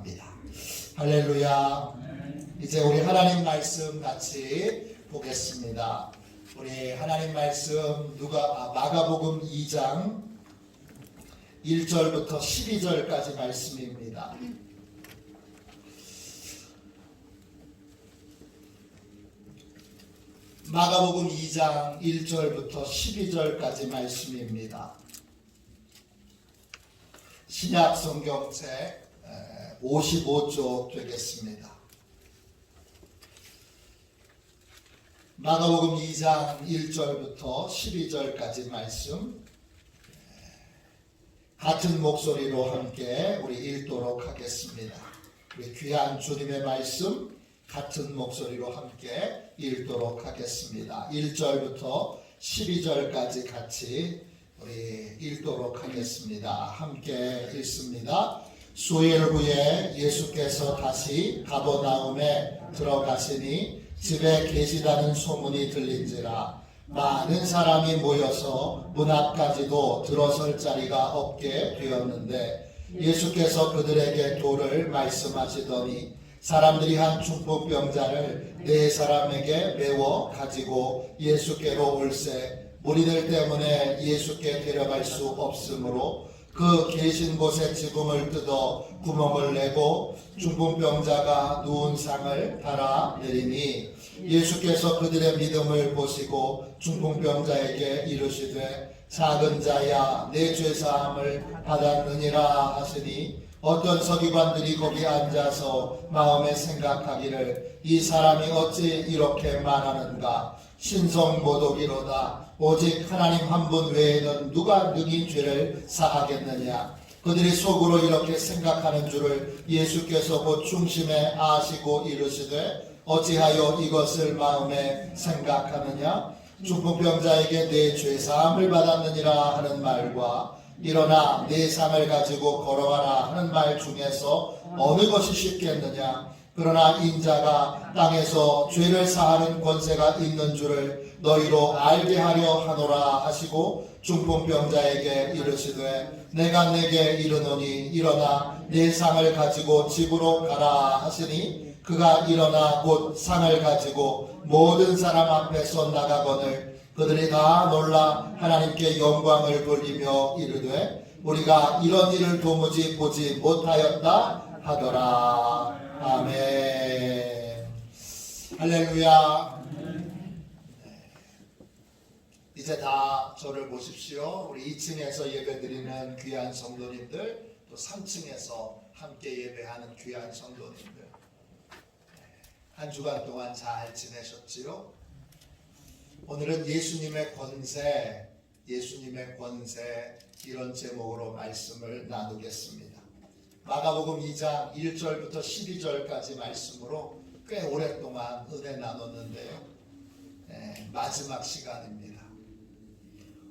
바랍니다. 할렐루야. 이제 우리 하나님 말씀 같이 보겠습니다. 우리 하나님 말씀 마가복음 2장 1절부터 12절까지 말씀입니다. 마가복음 2장 1절부터 12절까지 말씀입니다. 신약 성경책 55쪽 되겠습니다. 마가복음 2장 1절부터 12절까지 말씀 같은 목소리로 함께 우리 읽도록 하겠습니다. 우리 귀한 주님의 말씀 같은 목소리로 함께 읽도록 하겠습니다. 1절부터 12절까지 같이 우리 읽도록 하겠습니다. 함께 읽습니다. 수일 후에 예수께서 다시 가버나움에 들어가시니 집에 계시다는 소문이 들린지라 많은 사람이 모여서 문 앞까지도 들어설 자리가 없게 되었는데 예수께서 그들에게 도를 말씀하시더니 사람들이 한 중풍병자를 네 사람에게 메워 가지고 예수께로 올세 무리들 때문에 예수께 데려갈 수 없으므로 그 계신 곳에 지붕을 뜯어 구멍을 내고 중풍병자가 누운 상을 달아 내리니 예수께서 그들의 믿음을 보시고 중풍병자에게 이르시되 작은 자야 내 죄사함을 받았느니라 하시니 어떤 서기관들이 거기 앉아서 마음에 생각하기를 이 사람이 어찌 이렇게 말하는가 신성모독이로다 오직 하나님 한 분 외에는 누가 능히 죄를 사하겠느냐. 그들이 속으로 이렇게 생각하는 줄을 예수께서 곧 중심에 아시고 이르시되 어찌하여 이것을 마음에 생각하느냐. 중풍병자에게 내 죄사함을 받았느니라 하는 말과 일어나 내 상을 가지고 걸어가라 하는 말 중에서 어느 것이 쉽겠느냐. 그러나 인자가 땅에서 죄를 사하는 권세가 있는 줄을 너희로 알게 하려 하노라 하시고 중풍병자에게 이르시되 내가 내게 이르노니 일어나 내 상을 가지고 집으로 가라 하시니 그가 일어나 곧 상을 가지고 모든 사람 앞에서 나가거늘 그들이 다 놀라 하나님께 영광을 돌리며 이르되 우리가 이런 일을 도무지 보지 못하였다 하더라. 아멘. 할렐루야. 이제 다 저를 보십시오. 우리 2층에서 예배드리는 귀한 성도님들, 또 3층에서 함께 예배하는 귀한 성도님들, 한 주간 동안 잘 지내셨지요? 오늘은 예수님의 권세 이런 제목으로 말씀을 나누겠습니다. 마가복음 2장 1절부터 12절까지 말씀으로 꽤 오랫동안 은혜 나눴는데요. 마지막 시간입니다.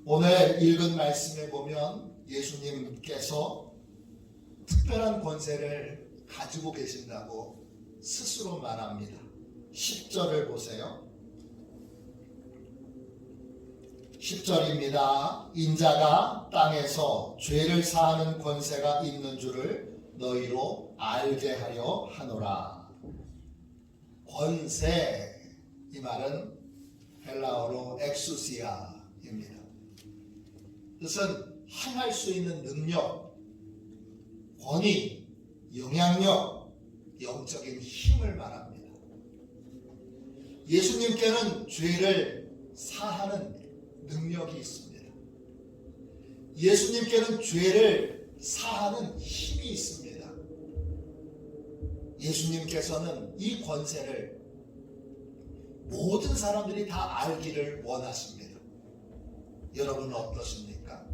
오늘 읽은 말씀에 보면 예수님께서 특별한 권세를 가지고 계신다고 스스로 말합니다. 10절을 보세요. 10절입니다. 인자가 땅에서 죄를 사하는 권세가 있는 줄을 너희로 알게 하려 하노라. 권세, 이 말은 헬라어로 엑수시아입니다. 뜻은 행할 수 있는 능력, 권위, 영향력, 영적인 힘을 말합니다. 예수님께는 죄를 사하는 능력이 있습니다. 예수님께는 죄를 사하는 힘이 있습니다. 예수님께서는 이 권세를 모든 사람들이 다 알기를 원하십니다. 여러분은 어떠십니까?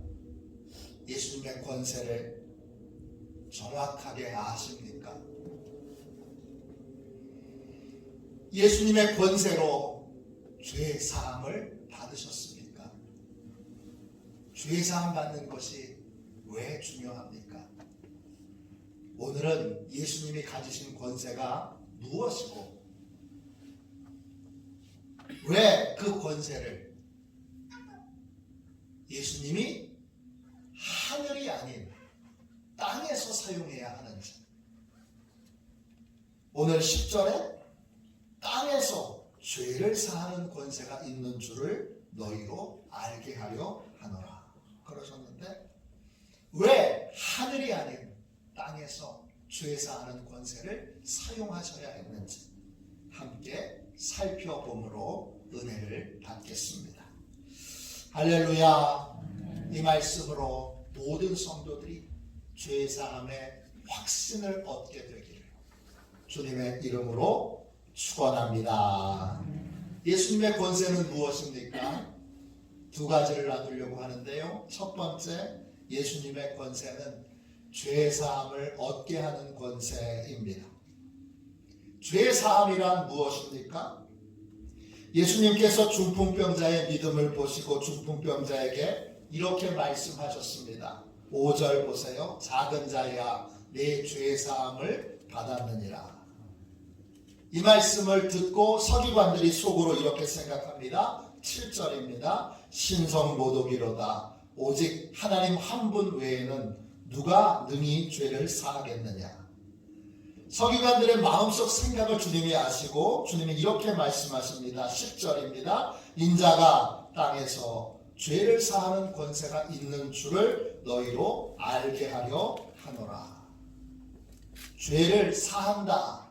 예수님의 권세를 정확하게 아십니까? 예수님의 권세로 죄 사함을 받으셨습니까? 죄 사함 받는 것이 왜 중요합니까? 오늘은 예수님이 가지신 권세가 무엇이고 왜 그 권세를 예수님이 하늘이 아닌 땅에서 사용해야 하는지 오늘 10절에 땅에서 죄를 사하는 권세가 있는 줄을 너희로 알게 하려 하노라 그러셨는데, 왜 하늘이 아닌 땅에서 죄 사하는 권세를 사용하셔야 했는지 함께 살펴봄으로 은혜를 받겠습니다. 할렐루야. 이 말씀으로 모든 성도들이 죄 사함의 확신을 얻게 되기를 주님의 이름으로 축원합니다. 예수님의 권세는 무엇입니까? 두 가지를 나누려고 하는데요. 첫 번째, 예수님의 권세는 죄 사함을 얻게 하는 권세입니다. 죄 사함이란 무엇입니까? 예수님께서 중풍병자의 믿음을 보시고 중풍병자에게 이렇게 말씀하셨습니다. 5절 보세요. 작은 자야, 내 죄 사함을 받았느니라. 이 말씀을 듣고 서기관들이 속으로 이렇게 생각합니다. 7절입니다. 신성모독이로다. 오직 하나님 한 분 외에는 누가 능히 죄를 사하겠느냐. 서기관들의 마음속 생각을 주님이 아시고 주님이 이렇게 말씀하십니다. 10절입니다. 인자가 땅에서 죄를 사하는 권세가 있는 줄을 너희로 알게 하려 하노라. 죄를 사한다.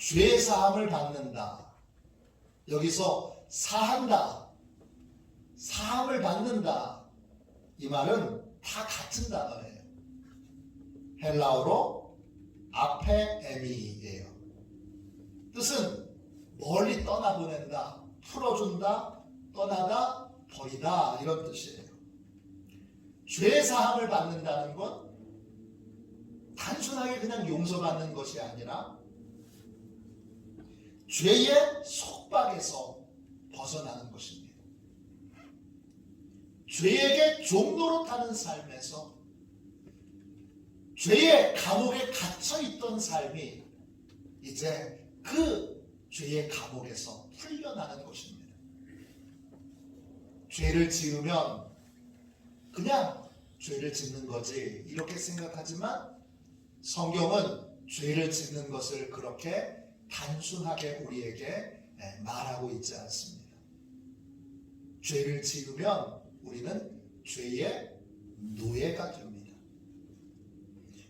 죄 사함을 받는다. 여기서 사한다, 사함을 받는다, 이 말은 다 같은 단어예요. 헬라어로 아페에미예요. 뜻은 멀리 떠나보낸다, 풀어준다, 떠나다, 버리다, 이런 뜻이에요. 죄 사함을 받는다는 건 단순하게 그냥 용서받는 것이 아니라 죄의 속박에서 벗어나는 것입니다. 죄에게 종노릇하는 삶에서 죄의 감옥에 갇혀있던 삶이 이제 그 죄의 감옥에서 풀려나는 것입니다. 죄를 지으면 그냥 죄를 짓는 거지 이렇게 생각하지만 성경은 죄를 짓는 것을 그렇게 단순하게 우리에게 말하고 있지 않습니다. 죄를 지으면 우리는 죄의 노예가 됩니다.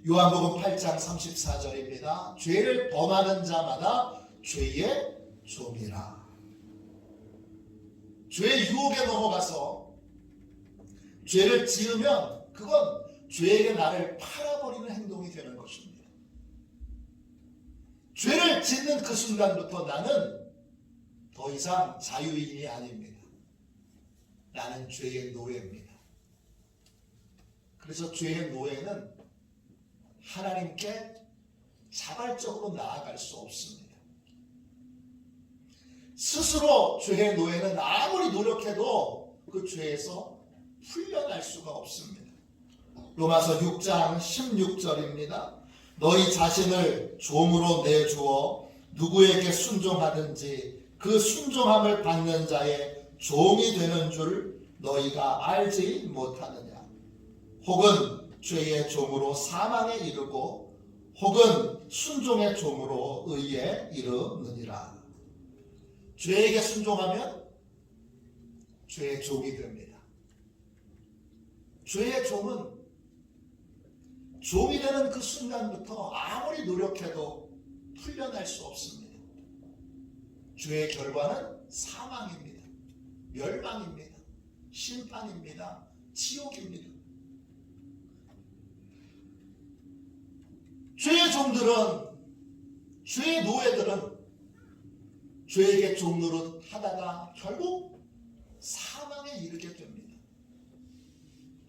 요한복음 8장 34절입니다. 죄를 범하는 자마다 죄의 종이라. 죄의 유혹에 넘어가서 죄를 지으면 그건 죄에게 나를 팔아버리는 행동이 되는 것입니다. 죄를 짓는 그 순간부터 나는 더 이상 자유인이 아닙니다. 나는 죄의 노예입니다. 그래서 죄의 노예는 하나님께 자발적으로 나아갈 수 없습니다. 스스로 죄의 노예는 아무리 노력해도 그 죄에서 풀려날 수가 없습니다. 로마서 6장 16절입니다. 너희 자신을 종으로 내주어 누구에게 순종하든지 그 순종함을 받는 자의 종이 되는 줄 너희가 알지 못하느냐. 혹은 죄의 종으로 사망에 이르고 혹은 순종의 종으로 의에 이르느니라. 죄에게 순종하면 죄의 종이 됩니다. 죄의 종은 종이 되는 그 순간부터 아무리 노력해도 풀려날 수 없습니다. 죄의 결과는 사망입니다. 멸망입니다. 심판입니다. 지옥입니다. 죄의 종들은, 죄의 노예들은 죄에게 종노릇 하다가 결국 사망에 이르게 됩니다.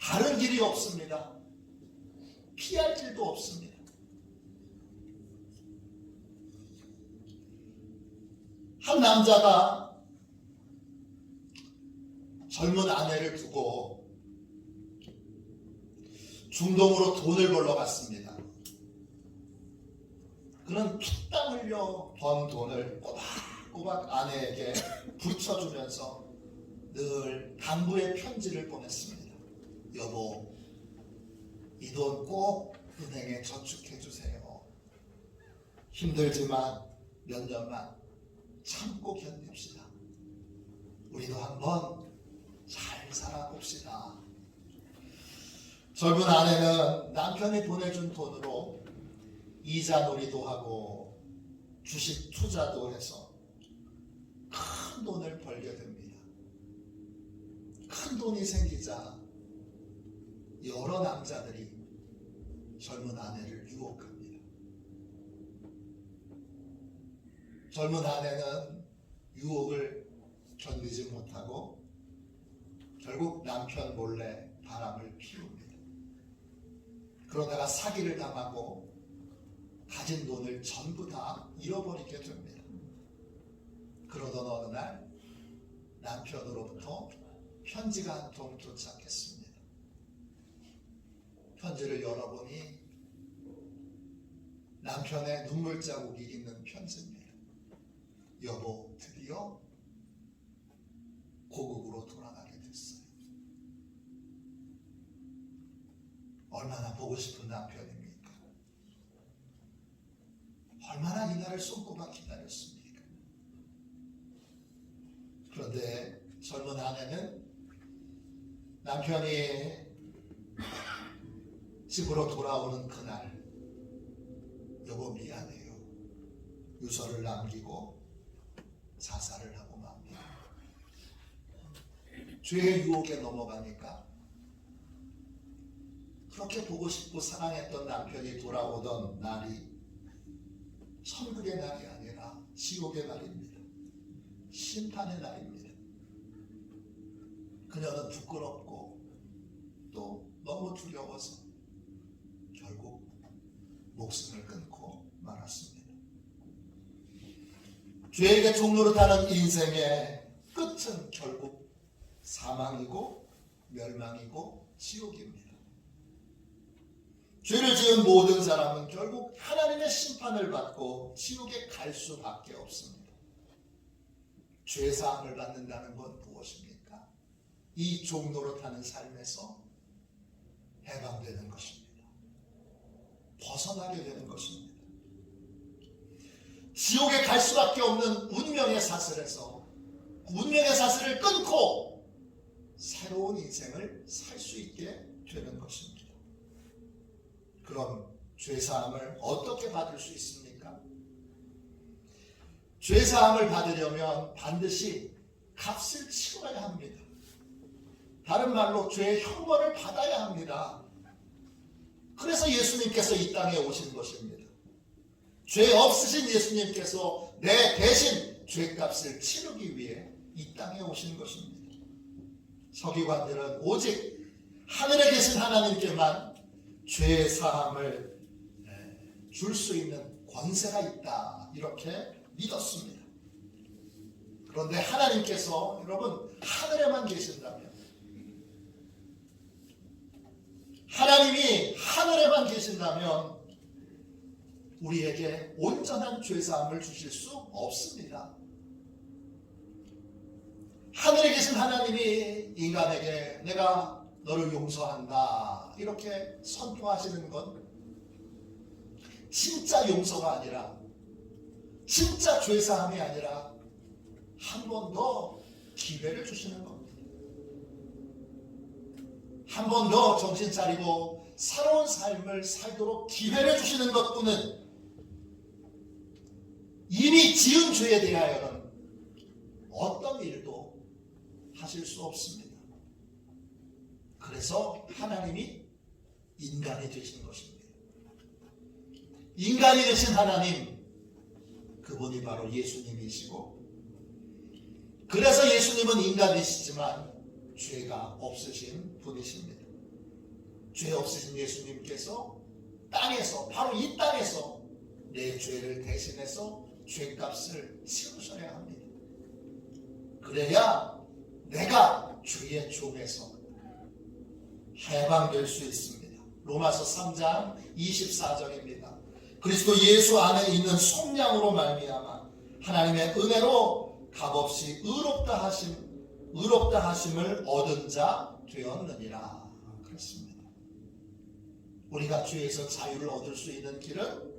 다른 길이 없습니다. 피할 길도 없습니다. 한 남자가 젊은 아내를 두고 중동으로 돈을 벌러 갔습니다. 그는 피땀 흘려 번 돈을 꼬박꼬박 아내에게 붙여주면서 늘 당부의 편지를 보냈습니다. 여보, 이 돈 꼭 은행에 저축해 주세요. 힘들지만 몇 년만 참고 견딥시다. 우리도 한번 잘 살아봅시다. 젊은 아내는 남편이 보내준 돈으로 이자 놀이도 하고 주식 투자도 해서 큰 돈을 벌게 됩니다. 큰 돈이 생기자 여러 남자들이 젊은 아내를 유혹합니다. 젊은 아내는 유혹을 견디지 못하고 결국 남편 몰래 바람을 피웁니다. 그러다가 사기를 당하고 가진 돈을 전부 다 잃어버리게 됩니다. 그러던 어느 날 남편으로부터 편지가 한 통 도착했습니다. 편지를 열어보니 남편의 눈물 자국이 있는 편지입니다. 여보, 드디어 고국으로 돌아가게 됐어요. 얼마나 보고 싶은 남편입니까? 얼마나 이날을 손꼽아 기다렸습니까? 그런데 젊은 아내는 남편이 집으로 돌아오는 그날, 여보 미안해요, 유서를 남기고 자살을 하고 맙니다. 죄의 유혹에 넘어가니까 그렇게 보고 싶고 사랑했던 남편이 돌아오던 날이 천국의 날이 아니라 지옥의 날입니다. 심판의 날입니다. 그녀는 부끄럽고 또 너무 두려워서 결국 목숨을 끊고 말았습니다. 죄에게 종노릇하는 인생의 끝은 결국 사망이고 멸망이고 지옥입니다. 죄를 지은 모든 사람은 결국 하나님의 심판을 받고 지옥에 갈 수밖에 없습니다. 죄사함을 받는다는 건 무엇입니까? 이 종노릇하는 삶에서 해방되는 것입니다. 벗어나게 되는 것입니다. 지옥에 갈 수밖에 없는 운명의 사슬에서 운명의 사슬을 끊고 새로운 인생을 살 수 있게 되는 것입니다. 그럼 죄사함을 어떻게 받을 수 있습니까? 죄사함을 받으려면 반드시 값을 치러야 합니다. 다른 말로 죄의 형벌을 받아야 합니다. 그래서 예수님께서 이 땅에 오신 것입니다. 죄 없으신 예수님께서 내 대신 죄값을 치르기 위해 이 땅에 오신 것입니다. 서기관들은 오직 하늘에 계신 하나님께만 죄 사함을 줄 수 있는 권세가 있다, 이렇게 믿었습니다. 그런데 하나님께서 여러분 하늘에만 계신다면, 하나님이 하늘에만 계신다면 우리에게 온전한 죄사함을 주실 수 없습니다. 하늘에 계신 하나님이 인간에게 내가 너를 용서한다 이렇게 선포하시는 건 진짜 용서가 아니라, 진짜 죄사함이 아니라 한 번 더 기회를 주시는 겁니다. 한 번 더 정신 차리고 새로운 삶을 살도록 기회를 주시는 것뿐은 이미 지은 죄에 대하여는 어떤 일도 하실 수 없습니다. 그래서 하나님이 인간이 되신 것입니다. 인간이 되신 하나님, 그분이 바로 예수님이시고, 그래서 예수님은 인간이시지만 죄가 없으신 분이십니다. 죄 없으신 예수님께서 땅에서, 바로 이 땅에서 내 죄를 대신해서 죄값을 치르셔야 합니다. 그래야 내가 죄의 종에서 해방될 수 있습니다. 로마서 3장 24절입니다. 그리스도 예수 안에 있는 속량으로 말미암아 하나님의 은혜로 값없이 의롭다 하심을 얻은 자 되었느니라. 그렇습니다. 우리가 죄에서 자유를 얻을 수 있는 길은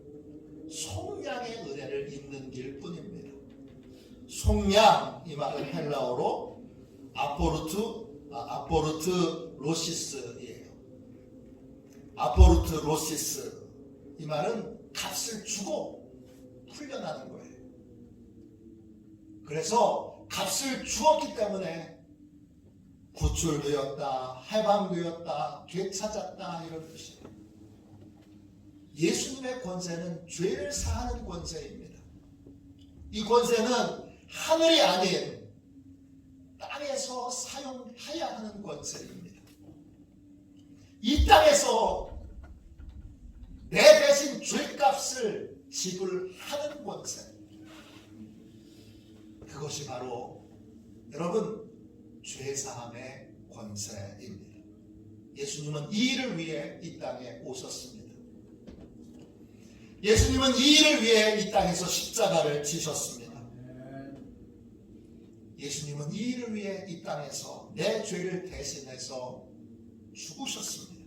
속량의 은혜를 입는 길 뿐입니다. 속량, 이 말은 헬라어로 아포르트 로시스예요. 아포르트 로시스, 이 말은 값을 주고 풀려나는 거예요. 그래서 값을 주었기 때문에 구출되었다, 해방되었다, 되찾았다, 이런 뜻이에요. 예수님의 권세는 죄를 사하는 권세입니다. 이 권세는 하늘이 아닌 땅에서 사용해야 하는 권세입니다. 이 땅에서 내 대신 죄값을 지불하는 권세, 그것이 바로 여러분 죄사함의 권세입니다. 예수님은 이 일을 위해 이 땅에 오셨습니다. 예수님은 이 일을 위해 이 땅에서 십자가를 지셨습니다. 예수님은 이 일을 위해 이 땅에서 내 죄를 대신해서 죽으셨습니다.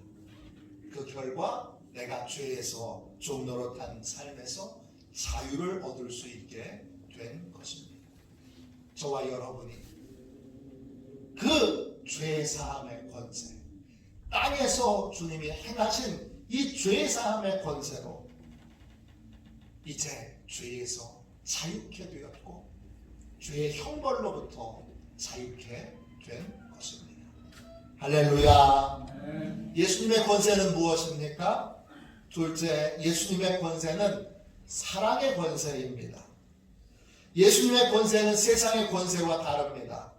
그 결과 내가 죄에서 종노릇한 삶에서 자유를 얻을 수 있게 된 것입니다. 저와 여러분이 그 죄사함의 권세, 땅에서 주님이 행하신 이 죄사함의 권세로 이제 죄에서 자유케 되었고 죄의 형벌로부터 자유케 된 것입니다. 할렐루야. 예수님의 권세는 무엇입니까? 둘째, 예수님의 권세는 사랑의 권세입니다. 예수님의 권세는 세상의 권세와 다릅니다.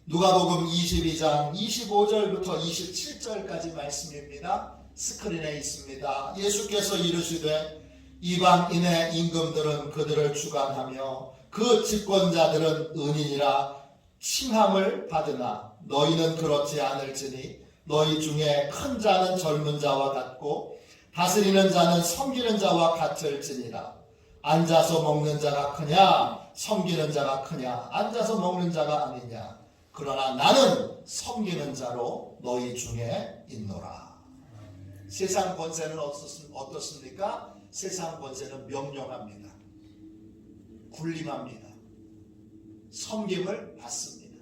누가복음 22장 25절부터 27절까지 말씀입니다. 스크린에 있습니다. 예수께서 이르시되 이방인의 임금들은 그들을 주관하며 그 집권자들은 은인이라 칭함을 받으나 너희는 그렇지 않을지니 너희 중에 큰 자는 젊은 자와 같고 다스리는 자는 섬기는 자와 같을지니라. 앉아서 먹는 자가 크냐 섬기는 자가 크냐, 앉아서 먹는 자가 아니냐. 그러나 나는 섬기는 자로 너희 중에 있노라. 세상 권세는 어떻습니까? 세상 권세는 명령합니다. 군림합니다. 섬김을 받습니다.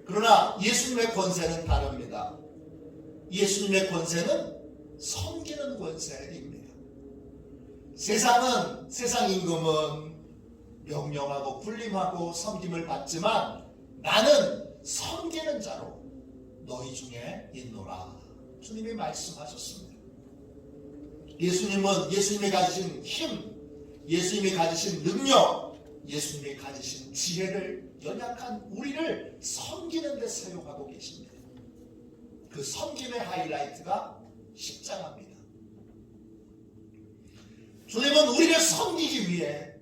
그러나 예수님의 권세는 다릅니다. 예수님의 권세는 섬기는 권세입니다. 세상 임금은 명령하고 군림하고 섬김을 받지만 나는 섬기는 자로 너희 중에 있노라. 주님이 말씀하셨습니다. 예수님은 예수님이 가지신 힘, 예수님이 가지신 능력, 예수님이 가지신 지혜를 연약한 우리를 섬기는 데 사용하고 계십니다. 그 섬김의 하이라이트가 십자가입니다. 주님은 우리를 섬기기 위해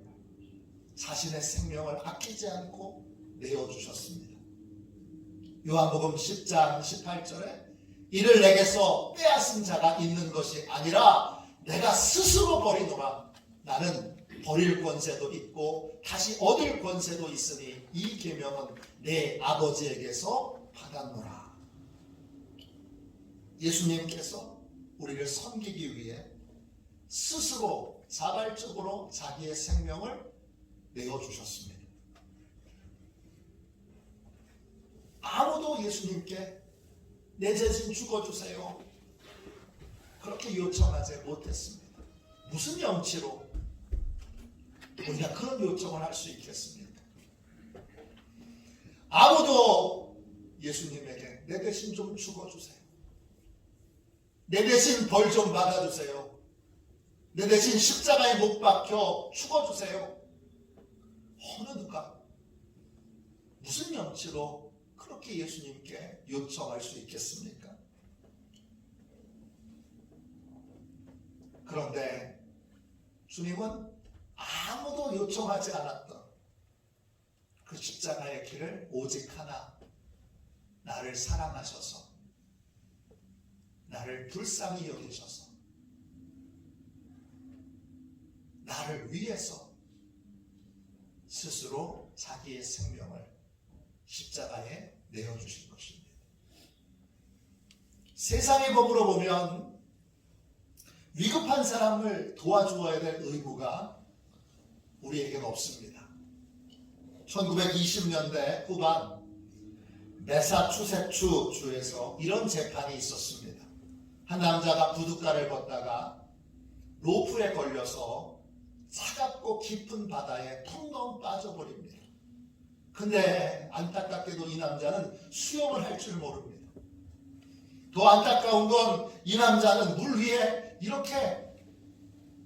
자신의 생명을 아끼지 않고 내어주셨습니다. 요한복음 10장 18절에 이를 내게서 빼앗은 자가 있는 것이 아니라 내가 스스로 버리노라. 나는 버릴 권세도 있고 다시 얻을 권세도 있으니 이 계명은 내 아버지에게서 받았노라. 예수님께서 우리를 섬기기 위해 스스로 자발적으로 자기의 생명을 내어주셨습니다. 아무도 예수님께 내 대신 죽어주세요 그렇게 요청하지 못했습니다. 무슨 염치로 우리가 그런 요청을 할 수 있겠습니까? 아무도 예수님에게 내 대신 좀 죽어주세요, 내 대신 벌 좀 받아주세요, 내 대신 십자가에 못 박혀 죽어주세요, 어느 누가 무슨 염치로 그렇게 예수님께 요청할 수 있겠습니까? 그런데 주님은 아무도 요청하지 않았던 그 십자가의 길을 오직 하나, 나를 사랑하셔서 나를 불쌍히 여기셔서 나를 위해서 스스로 자기의 생명을 십자가에 내어주신 것입니다. 세상의 법으로 보면 위급한 사람을 도와주어야 될 의무가 우리에게는 없습니다. 1920년대 후반 매사추세츠 주에서 이런 재판이 있었습니다. 한 남자가 부둣가를 걷다가 로프에 걸려서 차갑고 깊은 바다에 풍덩 빠져버립니다. 근데 안타깝게도 이 남자는 수영을 할 줄 모릅니다. 더 안타까운 건 이 남자는 물 위에 이렇게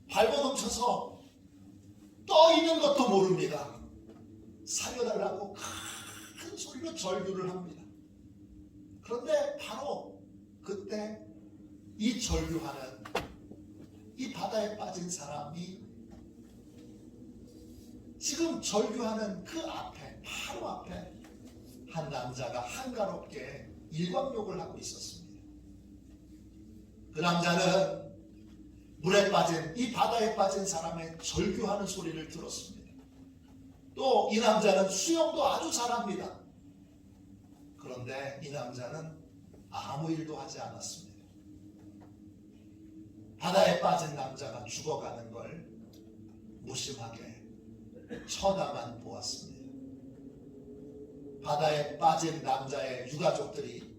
발버둥쳐서 떠 있는 것도 모릅니다. 살려달라고 큰 소리로 절규를 합니다. 그런데 바로 그때 이 절규하는 이 바다에 빠진 사람이 지금 절규하는 그 앞에 바로 앞에 한 남자가 한가롭게 일광욕을 하고 있었습니다. 그 남자는 물에 빠진 이 바다에 빠진 사람의 절규하는 소리를 들었습니다. 또 이 남자는 수영도 아주 잘합니다. 그런데 이 남자는 아무 일도 하지 않았습니다. 바다에 빠진 남자가 죽어가는 걸 무심하게 쳐다만 보았습니다. 바다에 빠진 남자의 유가족들이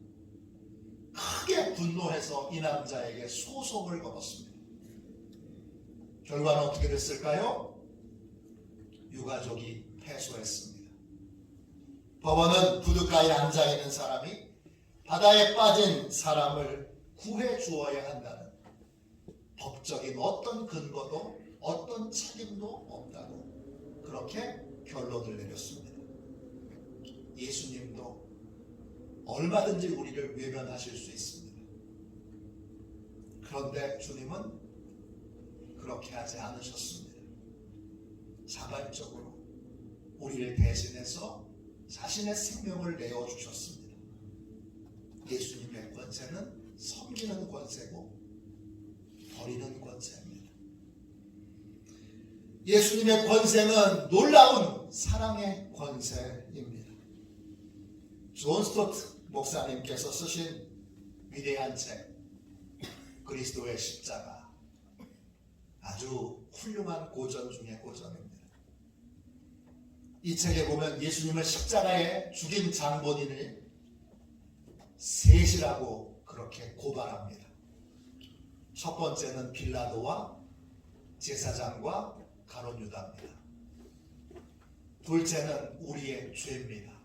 크게 분노해서 이 남자에게 소송을 걸었습니다. 결과는 어떻게 됐을까요? 유가족이 패소했습니다. 법원은 부둣가에 앉아있는 사람이 바다에 빠진 사람을 구해 주어야 한다는 법적인 어떤 근거도 어떤 책임도 없다고 그렇게 결론을 내렸습니다. 예수님도 얼마든지 우리를 외면하실 수 있습니다. 그런데 주님은 그렇게 하지 않으셨습니다. 자발적으로 우리를 대신해서 자신의 생명을 내어주셨습니다. 예수님의 권세는 섬기는 권세고 버리는 권세입니다. 예수님의 권세는 놀라운 사랑의 권세입니다. 존 스토트 목사님께서 쓰신 위대한 책 그리스도의 십자가, 아주 훌륭한 고전 중의 고전입니다. 이 책에 보면 예수님을 십자가에 죽인 장본인을 셋이라고 그렇게 고발합니다. 첫 번째는 빌라도와 제사장과 가룟 유다입니다. 둘째는 우리의 죄입니다.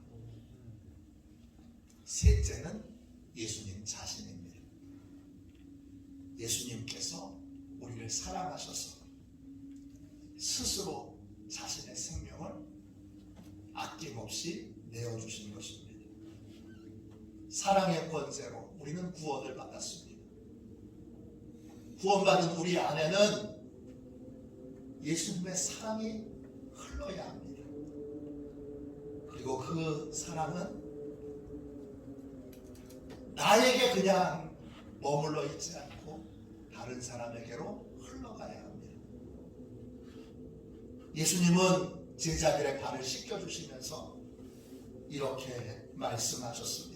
셋째는 예수님 자신입니다. 예수님께서 우리를 사랑하셔서 스스로 자신의 생명을 아낌없이 내어주신 것입니다. 사랑의 권세로 우리는 구원을 받았습니다. 구원받은 우리 안에는 예수님의 사랑이 흘러야 합니다. 그리고 그 사랑은 나에게 그냥 머물러 있지 않고 다른 사람에게로 흘러가야 합니다. 예수님은 제자들의 발을 씻겨주시면서 이렇게 말씀하셨습니다.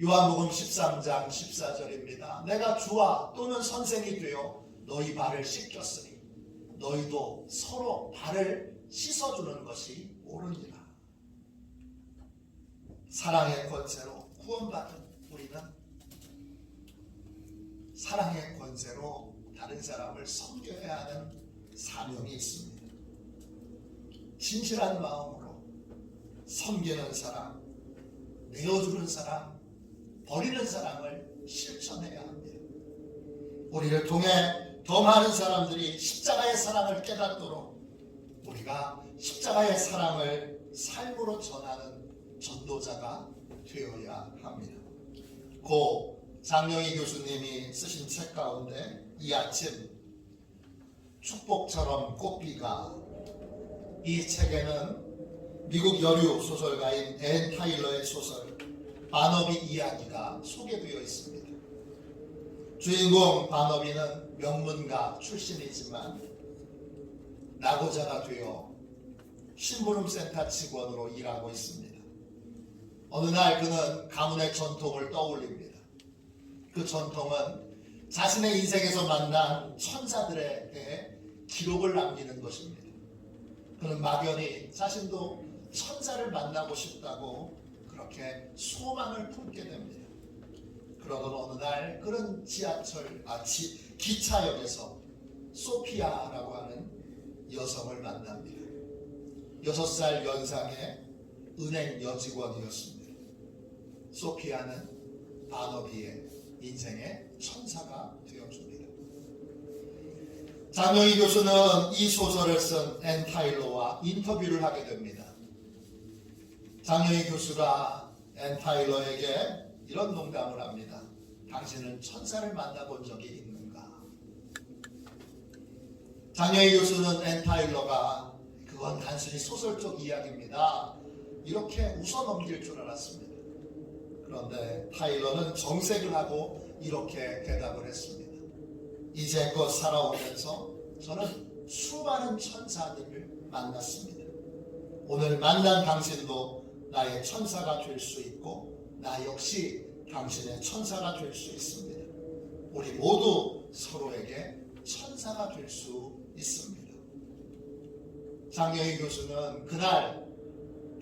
요한복음 13장 14절입니다. 내가 주와 또는 선생이 되어 너희 발을 씻겼으니 너희도 서로 발을 씻어주는 것이 옳으니라. 사랑의 권세로 구원받은 우리는 사랑의 권세로 다른 사람을 섬겨야 하는 사명이 있습니다. 진실한 마음으로 섬기는 사람, 내어주는 사람, 버리는 사람을 실천해야 합니다. 우리를 통해 더 많은 사람들이 십자가의 사랑을 깨닫도록 우리가 십자가의 사랑을 삶으로 전하는 전도자가 되어야 합니다. 고 장영희 교수님이 쓰신 책 가운데 이 아침 축복처럼 꽃비가, 이 책에는 미국 여류 소설가인 앤 타일러의 소설 바너비 이야기가 소개되어 있습니다. 주인공 바너비는 명문가 출신이지만 낙오자가 되어 심부름센터 직원으로 일하고 있습니다. 어느 날 그는 가문의 전통을 떠올립니다. 그 전통은 자신의 인생에서 만난 천사들에 대해 기록을 남기는 것입니다. 그는 막연히 자신도 천사를 만나고 싶다고 그렇게 소망을 품게 됩니다. 그러던 어느 날 그런 기차역에서 소피아라고 하는 여성을 만납니다. 6살 연상의 은행 여직원이었습니다. 소피아는 바너비의 인생의 천사가 되어줍니다. 장영희 교수는 이 소설을 쓴 앤 타일러와 인터뷰를 하게 됩니다. 장영희 교수가 앤 타일러에게 이런 농담을 합니다. 당신은 천사를 만나본 적이 있는가? 장영희 교수는 앤 타일러가 그건 단순히 소설적 이야기입니다, 이렇게 웃어 넘길 줄 알았습니다. 그런데 타일러는 정색을 하고 이렇게 대답을 했습니다. 이제껏 살아오면서 저는 수많은 천사들을 만났습니다. 오늘 만난 당신도 나의 천사가 될 수 있고 나 역시 당신의 천사가 될 수 있습니다. 우리 모두 서로에게 천사가 될 수 있습니다. 장영희 교수는 그날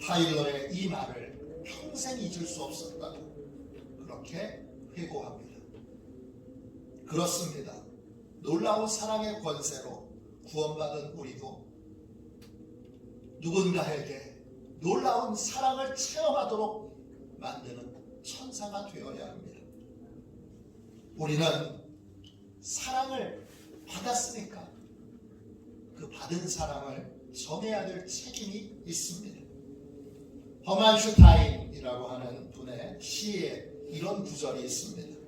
타일러의 이 말을 평생 잊을 수 없었다고 그렇게 회고합니다. 그렇습니다. 놀라운 사랑의 권세로 구원받은 우리도 누군가에게 놀라운 사랑을 체험하도록 만드는 천사가 되어야 합니다. 우리는 사랑을 받았으니까 그 받은 사랑을 전해야 될 책임이 있습니다. 허만슈타인이라고 하는 분의 시에 이런 구절이 있습니다.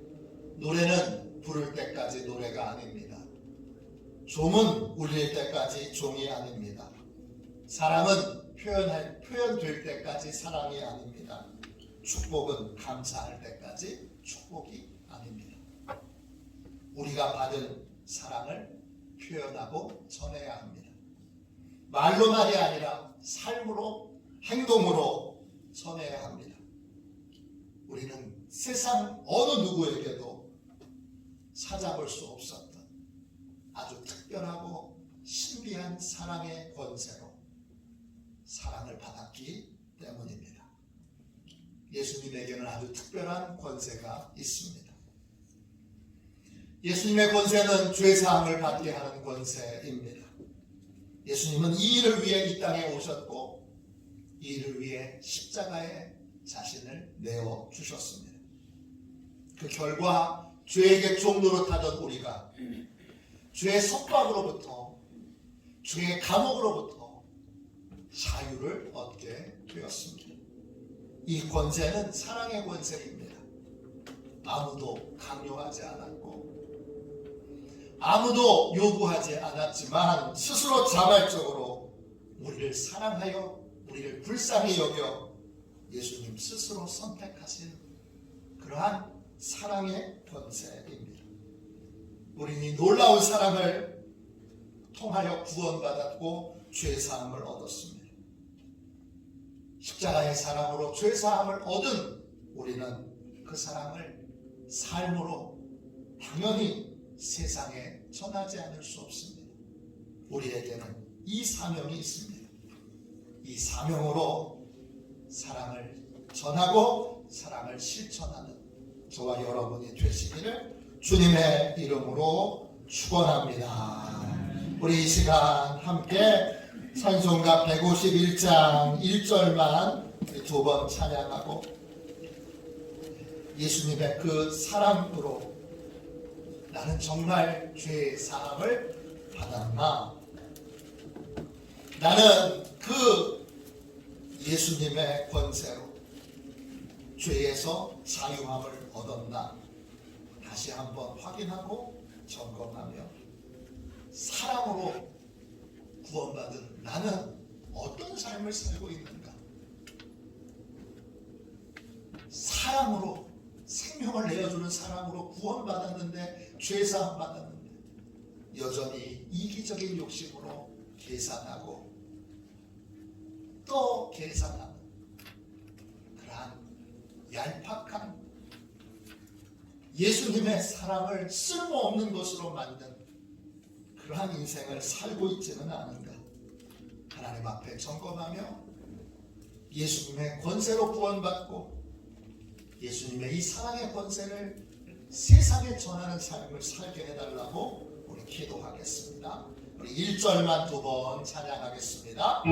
노래는 부를 때까지 노래가 아닙니다. 종은 울릴 때까지 종이 아닙니다. 사랑은 표현될 때까지 사랑이 아닙니다. 축복은 감사할 때까지 축복이 아닙니다. 우리가 받은 사랑을 표현하고 전해야 합니다. 말로만이 아니라 삶으로, 행동으로 전해야 합니다. 우리는 세상 어느 누구에게도 찾아볼 수 없었던 아주 특별하고 신비한 사랑의 권세로 사랑을 받았기 때문입니다. 예수님에게는 아주 특별한 권세가 있습니다. 예수님의 권세는 죄사함을 받게 하는 권세입니다. 예수님은 이 일을 위해 이 땅에 오셨고 이 일을 위해 십자가에 자신을 내어주셨습니다. 그 결과 죄에게 종노릇하던 우리가 죄의 속박으로부터, 죄의 감옥으로부터 자유를 얻게 되었습니다. 이 권세는 사랑의 권세입니다. 아무도 강요하지 않았고 아무도 요구하지 않았지만 스스로 자발적으로 우리를 사랑하여 우리를 불쌍히 여겨 예수님 스스로 선택하신 그러한 사랑의 권세입니다. 우리는 이 놀라운 사랑을 통하여 구원받았고 죄사함을 얻었습니다. 십자가의 사랑으로 죄사함을 얻은 우리는 그 사랑을 삶으로 당연히 세상에 전하지 않을 수 없습니다. 우리에게는 이 사명이 있습니다. 이 사명으로 사랑을 전하고 사랑을 실천하는 저와 여러분이 되시기를 주님의 이름으로 축원합니다. 우리 이 시간 함께 찬송가 151장 1절만 두 번 찬양하고 예수님의 그 사랑으로 나는 정말 죄의 사함을 받았나? 나는 그 예수님의 권세로 죄에서 자유함을 얻었나? 다시 한번 확인하고 점검하며 사랑으로 구원받은 나는 어떤 삶을 살고 있는가? 사랑으로, 생명을 내어주는 사랑으로 구원받았는데, 죄사함 받았는데 여전히 이기적인 욕심으로 계산하고 또 계산하는 그러한 얄팍한 예수님의 사랑을 쓸모없는 것으로 만든 그러한 인생을 살고 있지는 않은가? 하나님 앞에 점검하며 예수님의 권세로 구원받고 예수님의 이 사랑의 권세를 세상에 전하는 삶을 살게 해달라고 우리 기도하겠습니다. 우리 1절만 두 번 찬양하겠습니다.